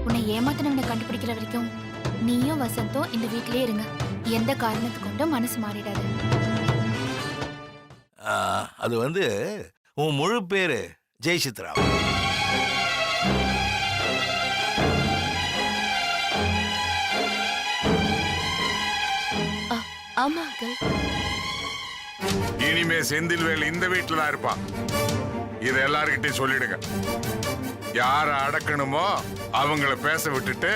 உன்னை ஏமாத்தினவனை கண்டுபிடிக்கிற வரைக்கும் நீயும் வசந்தும் இந்த வீட்டிலே இருங்க. எந்த காரணத்து கொண்டும் மனசு மாறிடாது. அது உன் முழு பேரு ஜெயசித்ரா. ஆமா அங்கிள். இனிமே செந்தில்வேல் இந்த வீட்டுல தான் இருப்பான். இத எல்லார்கிட்டையும் சொல்லிடுங்க. யார அடக்கணுமோ அவங்கள பேச விட்டுட்டு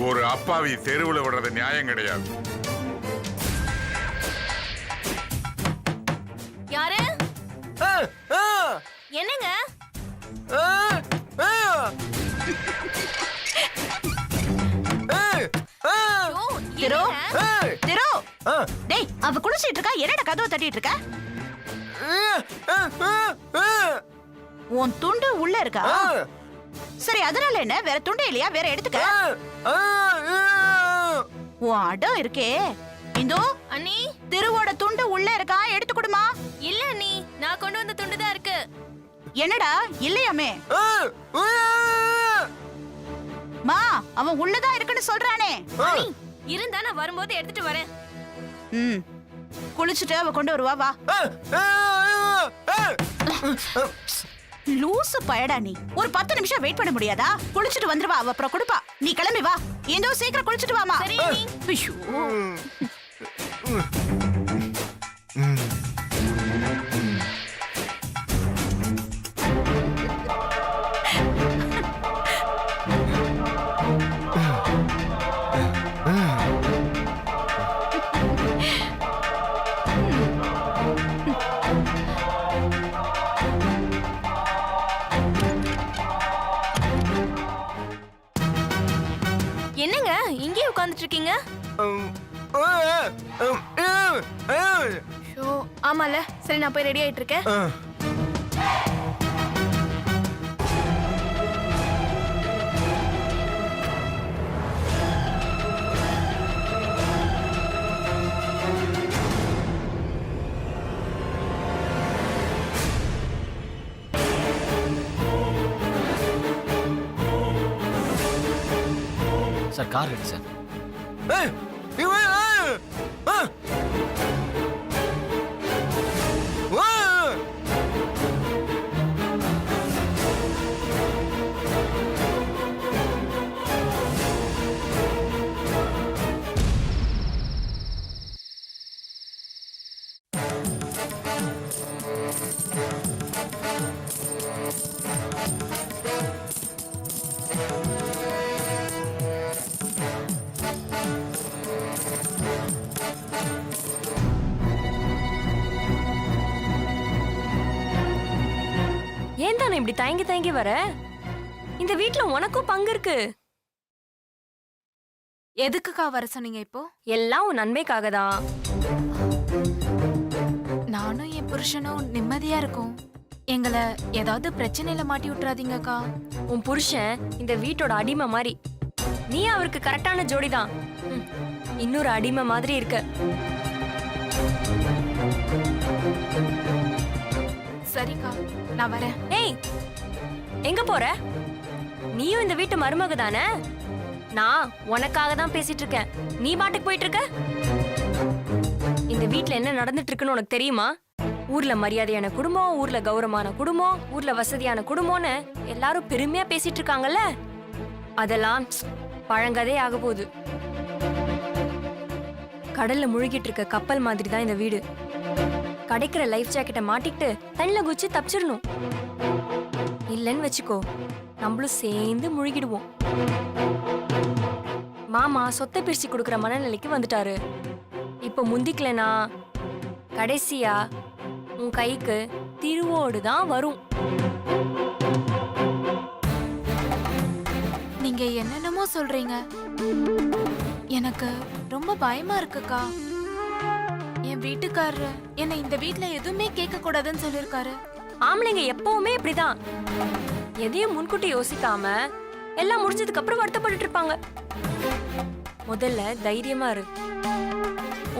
ஒரு அப்பாவி தெருவுல விடுறது நியாயம் கிடையாது. யாரு? என்னங்க? டேய், அவ குளிச்சிட்டு இருக்கா, என்னடா கதவை தட்டிட்டு இருக்க? உன் துண்டு உள்ள இருக்கா? சரி, அதனால என்ன? வேற துண்டு இல்லையா? வேற எடுத்துக்க. உன் அடம் இருக்கே இந்தோ அண்ணி, திருவோட துண்டு உள்ள இருக்கா? எடுத்து கொடுமா. இல்ல அண்ணி, நான் கொண்டு வந்த துண்டு தான் இருக்கு. என்னடா இல்லையாமே? மா, அவன் உள்ளதான் இருக்குன்னு சொல்றானே. அண்ணி, இருந்தா நான் வரும்போது எடுத்துட்டு வரேன். குளிச்சுட்டு அவ கொண்டு வருவா. வா. லூசு பயடா நீ. ஒரு 10 நிமிஷம் வெயிட் பண்ண முடியாதா? குளிச்சுட்டு வந்துருவா, அவ அப்புறம் கொடுப்பா. நீ கிளம்பி வா. ஏதோ சீக்கிரம் குளிச்சுட்டு வாமா. சரி அண்ணி. ஐயோ. என்னங்க இங்கே உட்கார்ந்துட்டு இருக்கீங்க? ஷோ, ஆமால. சரி, நான் போய் ரெடி ஆயிட்டு இருக்கேன். Sir, car ready sir. ஏன் தானே இப்படி தயங்கி தயங்கி வர? இந்த வீட்ல உனக்கும் பங்கு இருக்கு. எதுக்குக்கா வர சொன்னீங்க இப்போ? எல்லாம் உன் நன்மைக்காக தான். நானும் என் புருஷனும் நிம்மதியா இருக்கும். எங்களை ஏதாவது பிரச்சனையில மாட்டி விட்டுறாதீங்கக்கா. உன் புருஷன் இந்த வீட்டோட அடிமை மாதிரி. நீ அவருக்கு கரெக்டான ஜோடிதான். இன்னொரு அடிமை மாதிரி இருக்க. சரிக்கா, நான் வரேன். ஏய், எங்க போற? நீயும் இந்த வீட்டு மருமக தானே? நான் உனக்காக தான் பேசிட்டு இருக்கேன். நீ பாட்டுக்கு போயிட்டு இருக்க. இந்த வீட்ல என்ன நடந்துட்டு இருக்குன்னு உனக்கு தெரியுமா? ஊர்ல மரியாதையான குடும்பம், ஊர்ல கௌரவமான குடும்பம், ஊர்ல வசதியான குடும்பம்னு எல்லாரும் பெருமையா பேசிட்டு இருக்காங்கல்ல. அதெல்லாம் பழங்கதே ஆக போகுது. கடல்ல முழுகிட்டு இருக்க கப்பல் மாதிரி தான் இந்த வீடு. கிடைக்கிற லைஃப் ஜாக்கெட்டை மாட்டிக்கிட்டு தண்ணில குச்சி தப்பிச்சிடணும். இல்லன்னு வச்சுக்கோ, நம்மளும் சேர்ந்து முழுகிடுவோம். மாமா சொத்தை பிரிச்சு கொடுக்கற மனநிலைக்கு வந்துட்டாரு. இப்ப முந்திக்கலனா கடைசியா உன் கைக்கு திருவோடு தான் வரும். நீங்க என்னென்னமோ சொல்றீங்க. எனக்கு ரொம்ப பயமா இருக்குக்கா. என் வீட்டுக்காரரு என்னை இந்த வீட்ல எதுவுமே கேட்க கூடாதுன்னு சொல்லிருக்காரு. ஆம்பளைங்க எப்பவுமே இப்படிதான். எதையும் முன்கூட்டி யோசிக்காம எல்லாம் முடிஞ்சதுக்கு அப்புறம் வருத்தப்பட்டு இருப்பாங்க. முதல்ல தைரியமா இரு.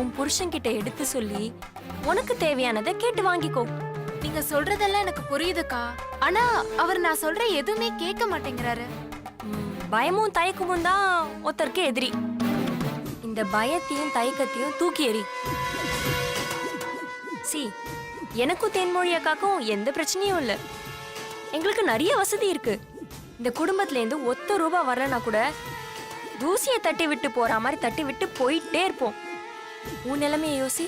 உன் புருஷன் கிட்ட எடுத்து சொல்லி உனக்கு தேவையானதை கேட்டு வாங்கிக்கோ. நீங்க சொல்றதெல்லாம் எனக்கு புரியுதுக்கா. ஆனா அவர் நான் சொல்ற எதுவுமே கேட்க மாட்டேங்கிறாரு. பயமும் தயக்கமும் தான் ஒருத்தருக்கு எதிரி. இந்த பயத்தையும் தயக்கத்தையும் தூக்கி எறி. சி, எனக்கும் தேன்மொழி அக்காக்கும் எந்த பிரச்சனையும் இல்லை. எங்களுக்கு நிறைய வசதி இருக்கு. இந்த குடும்பத்துல இருந்து ஒத்த ரூபா வரலனா கூட தூசியை தட்டி விட்டு போற மாதிரி தட்டி விட்டு போயிட்டே இருப்போம். உன் நிலைமையை யோசி.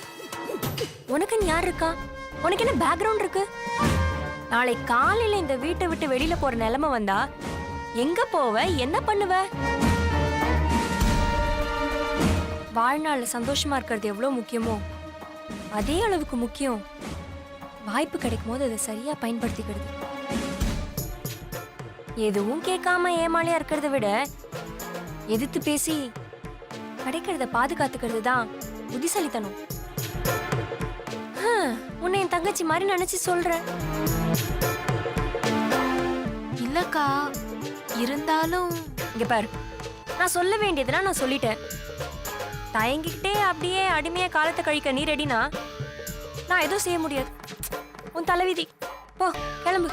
உனக்கு யார் இருக்கா? உனக்கு என்ன பேக்ரவுண்ட் இருக்கு? நாளை காலையில இந்த வீட்டை விட்டு வெளியில போற நிலைமை வந்தா எங்க போவ? என்ன பண்ணுவ? வாழ்நாள்ல சந்தோஷமா இருக்கிறது எவ்வளவு முக்கியமோ அதே அளவுக்கு முக்கியம் வாய்ப்பு கிடைக்கும் போது அதை சரியா பயன்படுத்திக்கிறது. எதுவும் கேட்காம ஏமாளியா இருக்கிறத விட எதிர்த்து பேசி கிடைக்கிறத பாதுகாத்துக்கிறது தான் புத்திசாலித்தனம். உன்னை என் தங்கச்சி மாதிரி நினைச்சு சொல்றேன். இல்லக்கா, இருந்தாலும் இங்க பாரு, நான் சொல்ல வேண்டியதுனா நான் சொல்லிட்டேன். தயங்கிக்கிட்டே அப்படியே அடிமையா காலத்தை கழிக்க நீ ரெடினா நான் எதுவும் செய்ய முடியாது. உன் தலைவிதி. போ, கிளம்பு.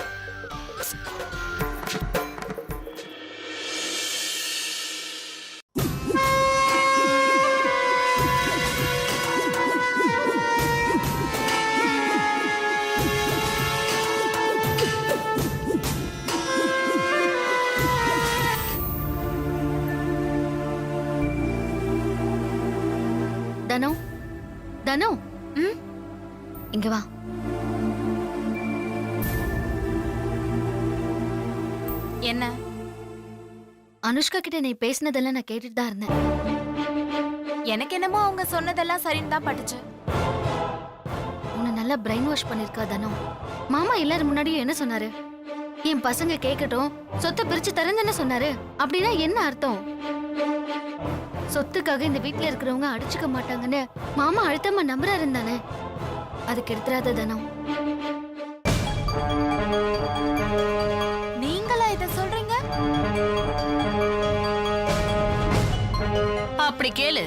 தனோ, தனோ, இங்க வா. என்ன? அனுஷ்கா கிட்ட நீ பேசினதெல்லாம் நான் கேட்டுட்டு தான் இருந்தேன். எனக்கு என்னமோ அவங்க சொன்னதெல்லாம் சரின்னு தான் பட்டுச்சு. உன்னை நல்லா பிரெயின் வாஷ் பண்ணிருக்கா தனோ. மாமா எல்லாரும் முன்னாடியும் என்ன சொன்னாரு? என் பசங்க கேட்கட்டும், சொத்தை பிரிச்சு தரேன்னு சொன்னாரு. அப்படின்னா என்ன அர்த்தம்? சொத்துக்காக இந்த வீட்ல இருக்கிறவங்க அடிச்சுக்க மாட்டாங்கன்னு மாமா அழுத்தமா நம்புறாரு தானே. அதுக்கு எடுத்துறாத தனோ. நீங்களா இத சொல்றீங்க? அப்படி கேளு.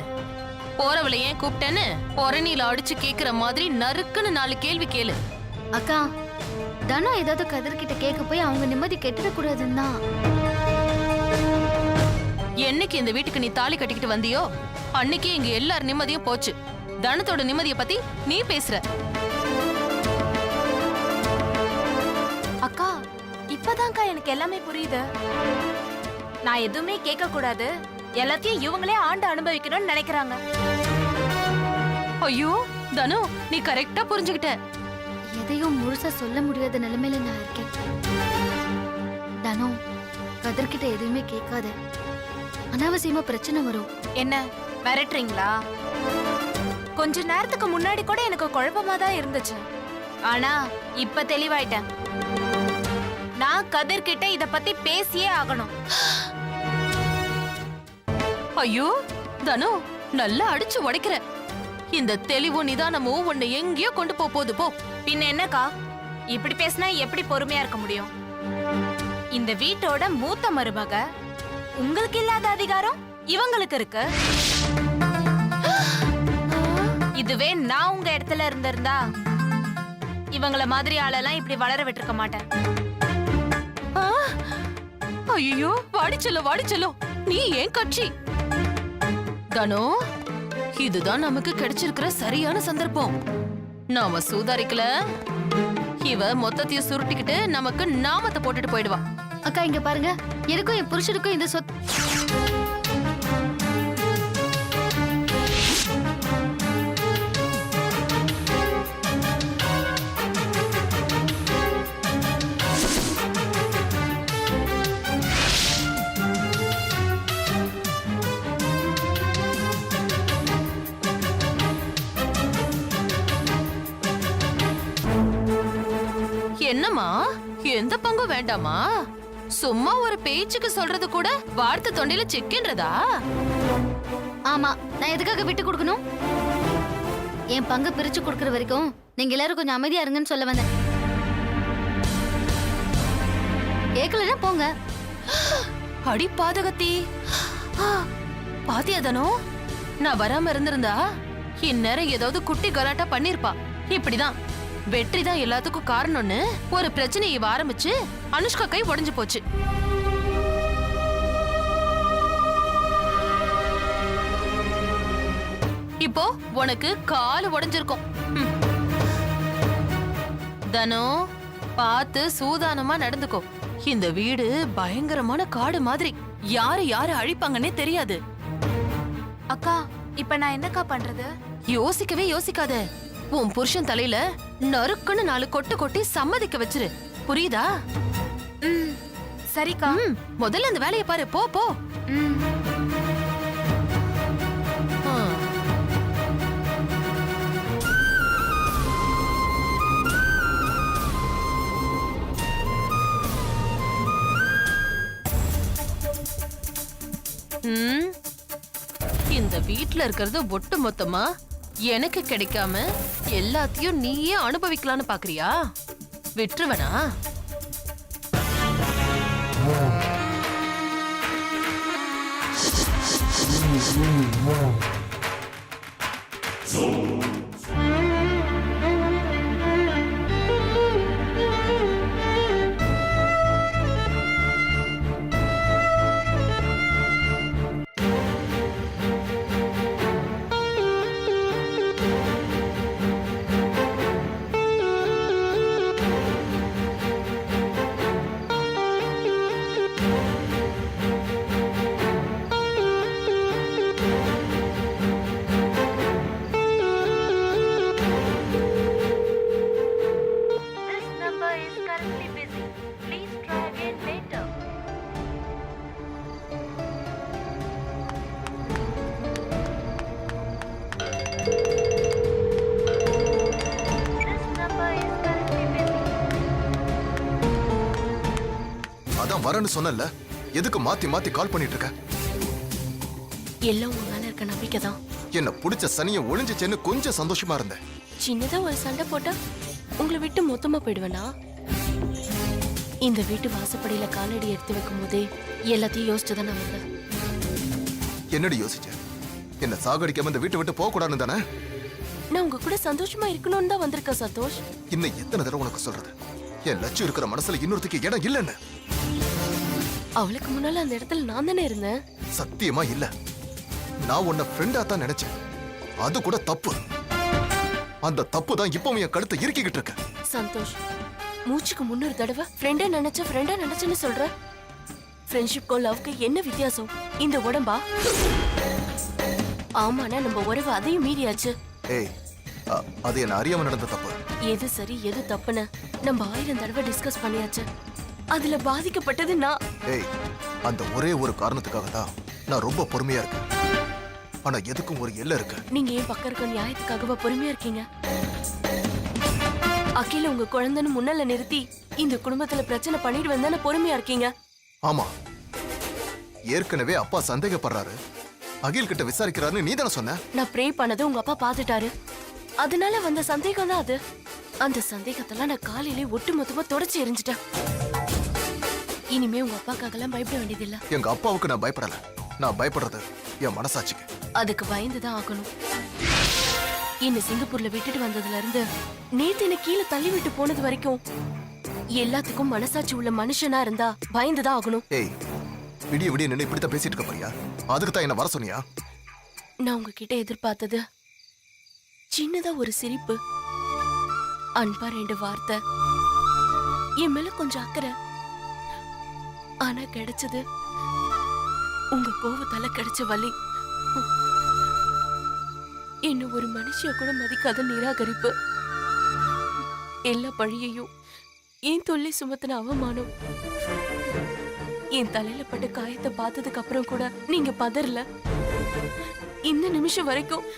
போறவளை ஏன் கூப்பிட்டேன்னு பொறணில அடிச்சு கேக்குற மாதிரி நறுக்குன்னு 4 கேள்வி கேளு. அக்கா, தனோ ஏதாவது கதிர்கிட்ட கேட்க போய் அவங்க நிம்மதி கெட்டுடக்கூடாதுன்னு தான். என்னைக்கு இந்த வீட்டுக்கு நீ தாலி கட்டிக்கிட்டு வந்தியோ அன்னைக்கு இங்க எல்லார் நிம்மதியும் போச்சு. தனத்தோட நிம்மதியை பத்தி நீ பேசுற. அக்கா, இப்பதான்க்கா எனக்கு எல்லாமே புரியுது. நான் எதுவுமே கேட்க கூடாது, எல்லாத்தையும் இவங்களே ஆண்டு அனுபவிக்கணும்னு நினைக்கிறாங்க. ஐயோ தனு, நீ கரெக்டா புரிஞ்சுக்கிட்ட. எதையும் முழுசா சொல்ல முடியாத நிலைமையில நான் இருக்கேன். தனோ, கதிர்கிட்ட எதுவுமே கேட்காத. அனாவசியமா பிரச்சனை வரும். என்ன மிரட்டுறீங்களா? கொஞ்ச நேரத்துக்கு முன்னாடி கூட எனக்கு குழப்பமா தான் இருந்துச்சு. ஆனா இப்ப தெளிவாயிட்டேன். நான் கதிர்கிட்ட இத பத்தி பேசியே ஆகணும். ஐயோ தனு, நல்லா அடிச்சு உடைக்கிற. இந்த தெளிவும் நிதானமும் உன்னை எங்கேயோ கொண்டு போகுது. போ. பின்ன என்னக்கா, இப்படி பேசினா எப்படி பொறுமையா இருக்க முடியும்? இந்த வீட்டோட மூத்த மருமக. உங்களுக்கு இல்லாத அதிகாரம் இவங்களுக்கு இருக்கு. இதுவே நான் உங்க இடத்துல இருந்திருந்தா இவங்கள மாதிரி ஆளெல்லாம் இப்படி வளர விட்டுருக்க மாட்டேன். ஐயோ வாடிச்சலோ, நீ ஏன் கட்சி? தனோ, இதுதான் நமக்கு கிடைச்சிருக்கிற சரியான சந்தர்ப்பம். நாம சூதாரிக்கல, இவ மொத்தத்தையும் சுருட்டிக்கிட்டு நமக்கு நாமத்தை போட்டுட்டு போயிடுவா. அக்கா, இங்க பாருங்க, எனக்கும் என் புருஷனுக்கும் இந்த சொத்து என்னம்மா, எந்த பங்கும் வேண்டாமா? சும்மா ஒரு பேச்சுக்கு சொல்றது கூட வார்த்தை தொண்டையில சிக்கின்றதா? ஆமா, நான் எதுக்காக விட்டு கொடுக்கணும்? என் பங்கு பிரிச்சு கொடுக்கற வரைக்கும் நீங்க எல்லாரும் கொஞ்சம் அமைதியா இருங்கன்னு சொல்ல வந்தேன். கேக்கலன்னா போங்க. அடி பாதகத்தி, பாத்தியா தனோ, நான் வராம இருந்திருந்தா இந்நேரம் ஏதாவது குட்டி கலாட்டா பண்ணிருப்பா. இப்படிதான் வெற்றி தான் எல்லாத்துக்கும் காரணம்னு ஒரு பிரச்சனையை இவ ஆரம்பிச்சு அனுஷ்கா கை உடைஞ்சு போச்சு. இப்போ உனக்கு கால் உடைஞ்சிருக்கும். தனோ, பார்த்து சூதானமா நடந்துக்கோ. இந்த வீடு பயங்கரமான காடு மாதிரி, யாரு யாரு அழிப்பாங்கன்னே தெரியாது. அக்கா இப்ப நான் என்னக்கா பண்றது? யோசிக்கவே யோசிக்காத. உன் புருஷன் தலையில நறுக்குன்னு 4 கொட்டு கொட்டி சம்மதிக்க வச்சிரு. புரியுதா? ம் சரிக்கா. முதல்ல அந்த வேலையை பாரு. போ போ. ம் ஆ. ம். இந்த வீட்ல இருக்கிறது ஒட்டு மொத்தமா எனக்கு கிடைக்காம எல்லாத்தையும் நீயே அனுபவிக்கலாம்னு பாக்குறியா? விட்டுருவனா? அதான் வரேன்னு சொன்னல, எதுக்கு மாத்தி மாத்தி கால் பண்ணிட்டு இருக்க? எல்லாம் உங்க மேல இருக்க நம்பிக்கை தான். என்ன புடிச்ச சனிய ஒளிஞ்சிச்சேன்னு கொஞ்சம் சந்தோஷமா இருந்தேன். சின்னதா ஒரு சண்டை போட்டா உங்களை விட்டு மொத்தமா போயிடுவேனா? இந்த வீட்டு வாசப்படியில காலடி எடுத்து வைக்கும் போதே எல்லாத்தையும் யோசிச்சுதான் நான் வந்தேன். என்னடி யோசிச்ச? என்ன சாகடிக்காம இந்த வீட்டை விட்டு போக கூடாதுன்னு தானே? நான் உங்க கூட சந்தோஷமா இருக்கணும்னு தான் வந்திருக்கேன் சந்தோஷ். இன்னும் எத்தனை தடவை உனக்கு சொல்றது? என் லட்சம் இருக்கிற மனசுல இன்னொருத்துக்கு இடம் இல்லைன்னு. அவளுக்கு முன்னால அந்த இடத்துல நான் தானே இருந்தேன். சத்தியமா இல்ல. நான் உன்னை ஃப்ரெண்டா தான் நினைச்சேன். அது கூட தப்பு. அந்த தப்பு தான் இப்பவும் என் கழுத்தை இறுக்கிக்கிட்டு இருக்கு. சந்தோஷ், மூச்சுக்கு முன்னொரு தடவை ஃப்ரெண்டா நினைச்சேன்னு சொல்ற. ஃப்ரெண்ட்ஷிப்க்கும் லவ்க்கு என்ன வித்தியாசம்? இந்த உடம்பா? ஆமாண்ணா, நம்ம உறவு அதையும் மீறியாச்சு. ஏய், அது என்ன அறியாம நடந்த தப்பு. எது சரி எது தப்புன்னு நம்ம 1000 தடவை டிஸ்கஸ் பண்ணியாச்சு. அதுல பாதிக்கப்பட்டது நான். ஏய், அந்த ஒரே ஒரு காரணத்துக்காக தான் நான் ரொம்ப பொறுமையா இருக்கேன். ஆனா எதுக்கும் ஒரு எல்லை இருக்கு. நீங்க ஏன் பக்கம் இருக்க நியாயத்துக்காகவா பொறுமையா இருக்கீங்க? அகில உங்க குழந்தைன்னு முன்னால நிறுத்தி இந்த குடும்பத்துல பிரச்சனை பண்ணிட்டு வந்தானே பொறுமையா இருக்கீங்க. ஆமா, ஏற்கனவே அப்பா சந்தேகப்படுறாரு, அகில் கிட்ட விசாரிக்கிறாருன்னு நீ தானே சொன்ன. நான் ப்ரே பண்ணதை உங்க அப்பா பாத்துட்டாரு. அதனால வந்த சந்தேகம் தான் அது. அந்த சந்தேகத்தெல்லாம் நான் காலையிலே ஒட்டு மொத்தமா தொடச்சு எரிஞ்சிட்டேன். இனிமே உங்க அப்பாக்காகலாம் பயப்பட வேண்டியதில்லை. எங்க அப்பாவுக்கு நான் பயப்படல. நான் பயப்படுறது என் மனசாட்சிக்கு. அதுக்கு பயந்துதான் ஆகணும். என்ன சிங்கப்பூர்ல விட்டுட்டு வந்ததுல இருந்து நேத்து என்ன கீழே தள்ளி விட்டு போனது வரைக்கும் எல்லாத்துக்கும் மனசாட்சி உள்ள மனுஷனா இருந்தா பயந்துதான் ஆகணும். ஏய், விடிய விடிய நின்று இப்படித்தான் பேசிட்டு இருக்க போறியா? அதுக்கு தான் என்ன வர சொன்னியா? நான் உங்ககிட்ட எதிர்பார்த்தது சின்னதா ஒரு சிரிப்பு, அன்பா 2 வார்த்தை, என் மேல கொஞ்சம் அக்கறை. ஆனா கிடைச்சது உங்க கோவத்தால கிடைச்ச வலி. என்ன ஒரு மனுஷிய கூட மதிக்காத நிராகரிப்பு. எல்லா பழியையும் என் தொல்லை சுமத்தின அவமானம். என் தலையில பட்ட காயத்தை பார்த்ததுக்கு அப்புறம் கூட நீங்க பதறல. இந்த நிமிஷம் வரைக்கும்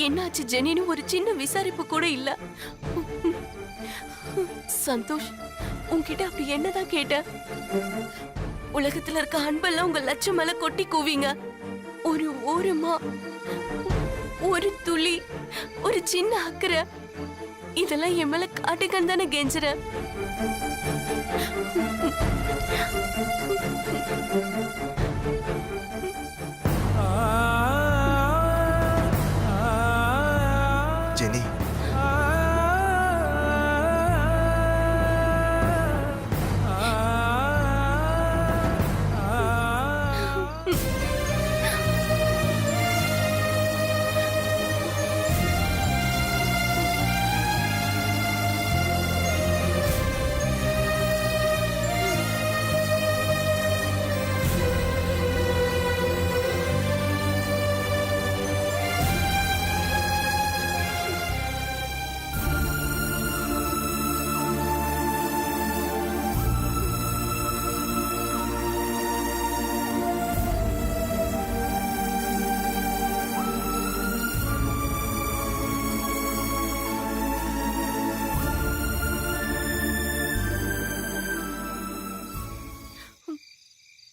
என்னாச்சு ஜெனின்னு ஒரு சின்ன விசாரிப்பு கூட இல்ல. சந்தோஷ், உன்கிட்ட அப்படி என்னதான் கேட்ட? உலகத்துல இருக்க அன்பெல்லாம் உங்க லட்சம் மேல கொட்டி கூவிங்க. ஒரு ஓரமா ஒரு துளி, ஒரு சின்ன அக்கறை, இதெல்லாம் என் மேல காட்டுக்கன்னு தானே கெஞ்சுற.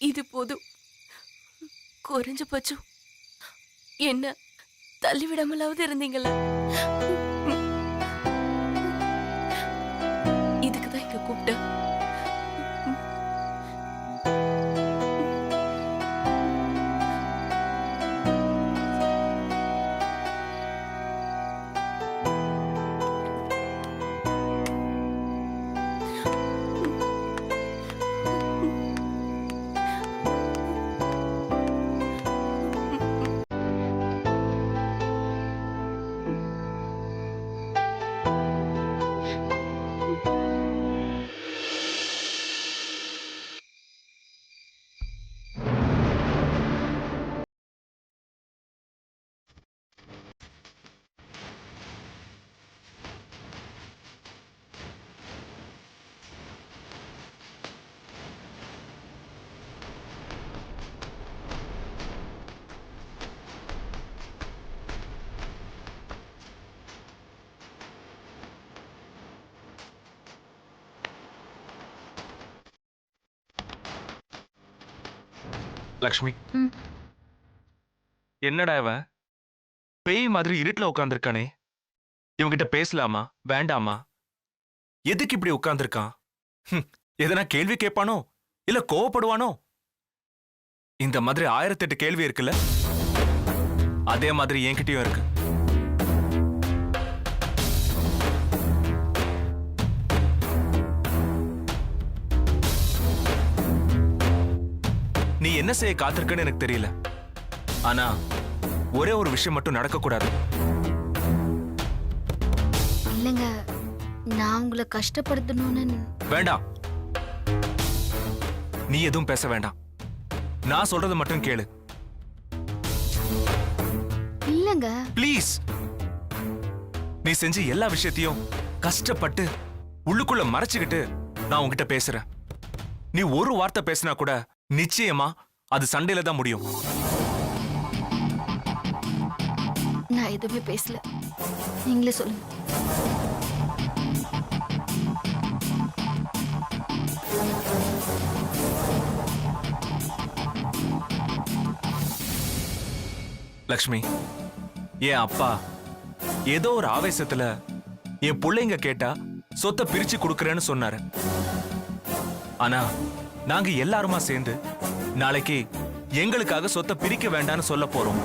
இது போதும். குறைஞ்சபட்சம் என்ன தள்ளிவிடாமலாவது இருந்தீங்களா? இதுக்குதான் இங்க கூப்பிட்டேன். லக்ஷ்மி, ம். என்னடா இவன் பேய் மாதிரி இருட்டுல உட்கார்ந்திருக்கானே? இவங்கிட்ட பேசலாமா வேண்டாமா? எதுக்கு இப்படி உட்கார்ந்திருக்கான்? எதனா கேள்வி கேட்பானோ இல்ல கோவப்படுவானோ? இந்த மாதிரி 1008 கேள்வி இருக்குல்ல, அதே மாதிரி என்கிட்டயும் இருக்கு. நீ என்ன செய்ய காத்திருக்கன்னு எனக்கு தெரியல. ஆனா ஒரே ஒரு விஷயம் மட்டும் நடக்க கூடாது. இல்லைங்க, நான் உங்களை கஷ்டப்படுத்தணும்னு. வேண்டாம், நீ எதுவும் பேச வேண்டாம். நான் சொல்றது மட்டும் கேளு. இல்லைங்க. ப்ளீஸ். நீ செஞ்ச எல்லா விஷயத்தையும் கஷ்டப்பட்டு உள்ளுக்குள்ள மறைச்சுக்கிட்டு நான் உன்கிட்ட பேசுறேன். நீ ஒரு வார்த்தை பேசினா கூட நிச்சயமா அது சண்டையில தான் முடியும். நான் எதுவுமே பேசல, நீங்களே சொல்லுங்க. லக்ஷ்மி, என் அப்பா ஏதோ ஒரு ஆவேசத்துல என் பிள்ளைங்க கேட்டா சொத்தை பிரிச்சு கொடுக்கறேன்னு சொன்னாரு. ஆனா நாங்க எல்லாருமா சேர்ந்து நாளைக்கு எங்களுக்காக சொத்தை பிரிக்க வேண்டாம்னு சொல்ல போறோம்.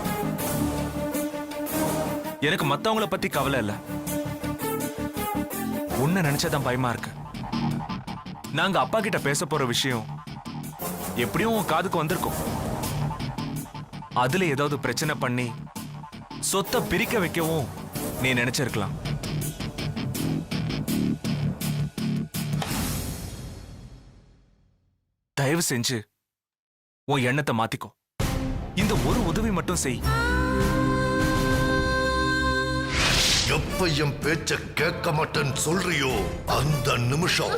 எனக்கு மத்தவங்கள பத்தி கவலை இல்ல, உன்னை நினைச்சதான் பயமா இருக்கு. நாங்க அப்பா கிட்ட பேச போற விஷயம் எப்படியும் உன் காதுக்கு வந்திருக்கும். அதுல ஏதாவது பிரச்சனை பண்ணி சொத்தை பிரிக்க வைக்கவும் நீ நினைச்சிருக்கலாம். தயவு செஞ்சு உன் எண்ணத்தை மாத்திக்கோ. இந்த ஒரு உதவி மட்டும் செய். எப்ப என் பேச்ச கேட்க மாட்டேன்னு சொல்றியோ அந்த நிமிஷம்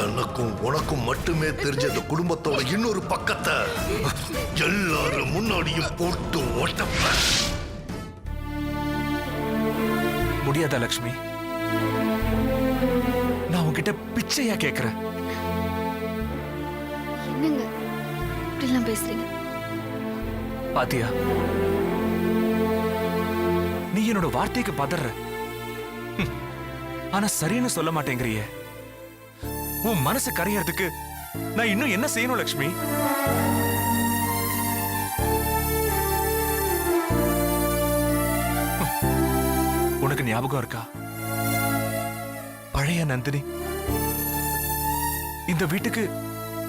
எனக்கும் உனக்கும் மட்டுமே தெரிஞ்ச இந்த குடும்பத்தோட இன்னொரு பக்கத்தை எல்லாரும் முன்னாடியும் போட்டு ஓட்டப்ப முடியாதா லக்ஷ்மி? நான் உன்கிட்ட பிச்சையா கேக்குறேன். என்னங்க இப்படிலாம் பேசுறீங்க? பாத்தியா, நீ என்னோட வார்த்தைக்கு பதற. ஆனா சரின்னு சொல்ல மாட்டேங்கிறியே. உன் மனசு கரையறதுக்கு நான் இன்னும் என்ன செய்யணும் லக்ஷ்மி? உனக்கு ஞாபகம் இருக்கா பழைய நந்தினி இந்த வீட்டுக்கு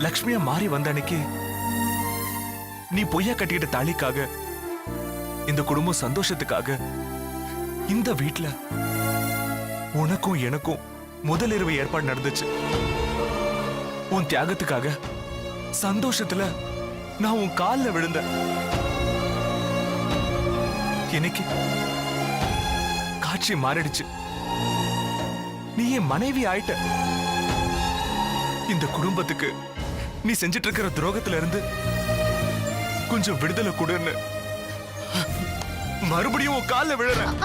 லக்ஷ்மியா மாறி வந்த அன்னைக்கு நீ பொய்யா கட்டிக்கிட்ட தாலிக்காக, இந்த குடும்பம் சந்தோஷத்துக்காக இந்த வீட்டுல உனக்கும் எனக்கும் முதலிரவு ஏற்பாடு நடந்துச்சு. உன் தியாகத்துக்காக சந்தோஷத்துல நான் உன் கால்ல விழுந்தேன். இன்னைக்கு காட்சி மாறிடுச்சு. நீ என் மனைவி ஆயிட்ட. இந்த குடும்பத்துக்கு நீ செஞ்சிட்டு இருக்கிற துரோகத்துல இருந்து கொஞ்சம் விடுதலை கொடுன்னு மறுபடியும் உன் கால்ல விழுறேன்.